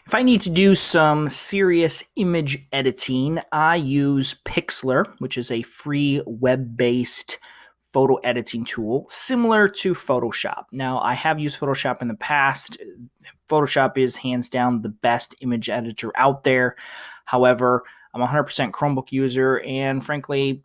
If I need to do some serious image editing, I use Pixlr, which is a free web-based photo editing tool similar to Photoshop. Now, I have used Photoshop in the past. Photoshop is hands down the best image editor out there. However, I'm a 100% Chromebook user, and frankly,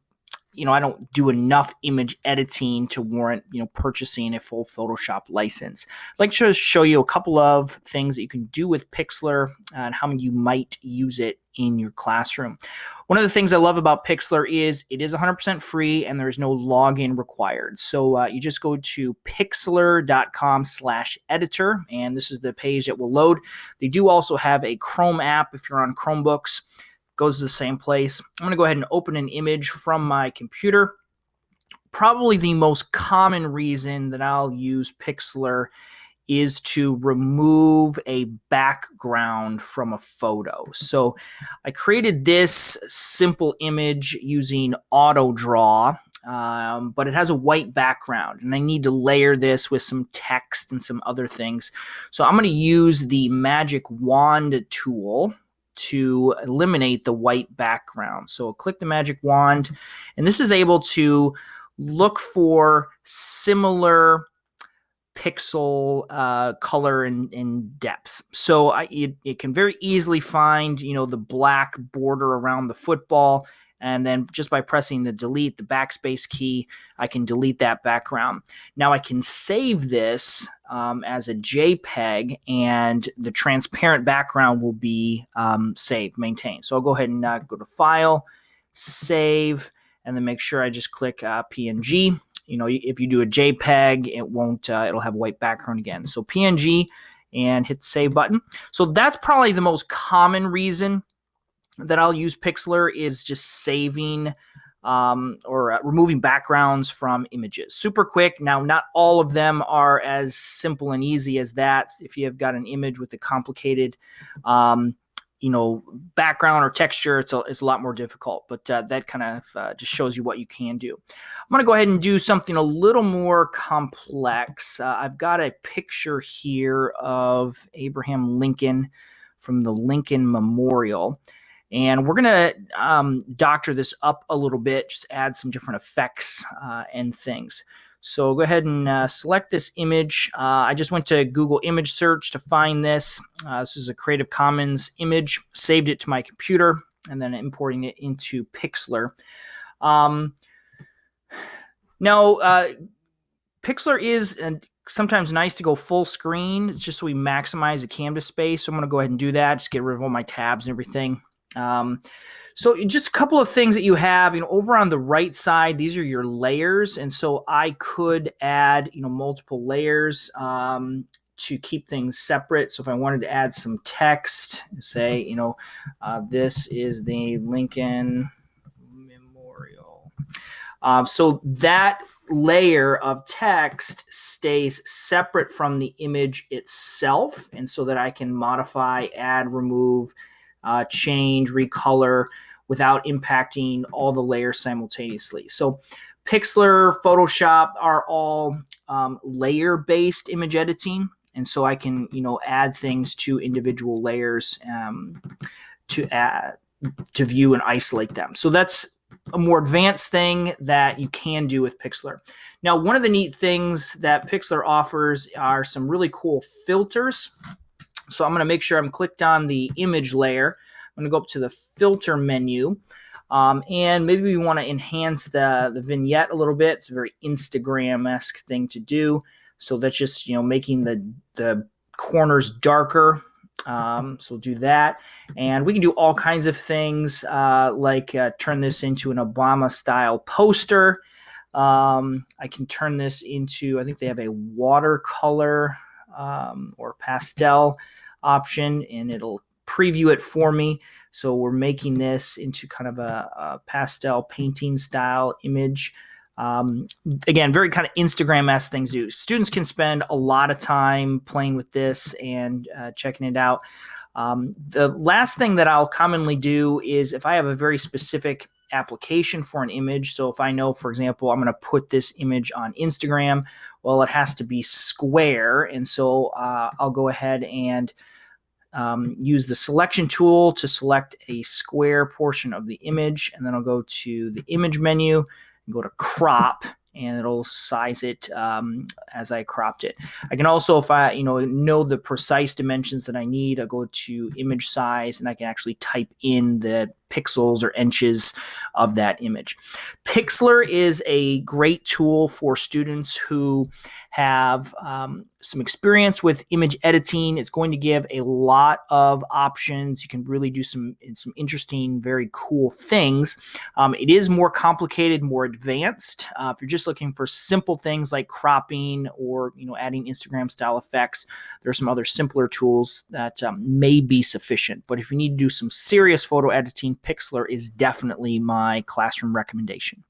I don't do enough image editing to warrant, purchasing a full Photoshop license. I'd like to show you a couple of things that you can do with Pixlr and how you might use it in your classroom. One of the things I love about Pixlr is it is 100% free and there is no login required. So you just go to pixlr.com/editor, and this is the page that will load. They do also have a Chrome app if you're on Chromebooks. Goes to the same place. I'm going to go ahead and open an image from my computer. Probably the most common reason that I'll use Pixlr is to remove a background from a photo. So I created this simple image using auto draw, but it has a white background, and I need to layer this with some text and some other things. So I'm going to use the magic wand tool to eliminate the white background. So I'll click the magic wand, and this is able to look for similar pixel color and depth. So it can very easily find, the black border around the football, and then just by pressing the backspace key, I can delete that background. Now I can save this as a JPEG, and the transparent background will be maintained. So I'll go ahead and go to File, Save, and then make sure I just click PNG. If you do a JPEG, it won't. It'll have a white background again. So PNG, and hit the Save button. So that's probably the most common reason that I'll use Pixlr, is just saving or removing backgrounds from images. Super quick. Now, not all of them are as simple and easy as that. If you have got an image with a complicated background or texture, it's a lot more difficult, but that kind of just shows you what you can do. I'm going to go ahead and do something a little more complex. I've got a picture here of Abraham Lincoln from the Lincoln Memorial, and we're going to doctor this up a little bit, just add some different effects and things. So go ahead and select this image. I just went to Google image search to find this. This is a Creative Commons image, saved it to my computer, and then importing it into Pixlr. Now, Pixlr is sometimes nice to go full screen. It's just so we maximize the canvas space. So I'm going to go ahead and do that, just get rid of all my tabs and everything. So just a couple of things that you have, over on the right side, these are your layers. And so I could add, multiple layers to keep things separate. So if I wanted to add some text, say, this is the Lincoln Memorial. So that layer of text stays separate from the image itself. And so that I can modify, add, remove, change, recolor without impacting all the layers simultaneously. So Pixlr, Photoshop are all layer-based image editing, and so I can add things to individual layers to view and isolate them. So that's a more advanced thing that you can do with Pixlr. Now, one of the neat things that Pixlr offers are some really cool filters. So I'm going to make sure I'm clicked on the image layer. I'm going to go up to the filter menu, and maybe we want to enhance the vignette a little bit. It's a very Instagram-esque thing to do. So that's just making the corners darker. So we'll do that, and we can do all kinds of things like turn this into an Obama-style poster. I can turn this into, I think they have a watercolor or pastel option, and it'll preview it for me. So we're making this into kind of a pastel painting style image. Again, very kind of Instagram-esque things to do. Students can spend a lot of time playing with this and checking it out. The last thing that I'll commonly do is if I have a very specific application for an image. So if I know, for example, I'm going to put this image on Instagram, well, it has to be square. And so I'll go ahead and use the selection tool to select a square portion of the image, and then I'll go to the image menu and go to crop, and it'll size it as I cropped it. I can also, if I know the precise dimensions that I need, I go to image size, and I can actually type in the pixels or inches of that image. Pixlr is a great tool for students who have some experience with image editing. It's going to give a lot of options. You can really do some interesting, very cool things. It is more complicated, more advanced. If you're just looking for simple things like cropping or adding Instagram style effects, there are some other simpler tools that may be sufficient. But if you need to do some serious photo editing, Pixlr is definitely my classroom recommendation.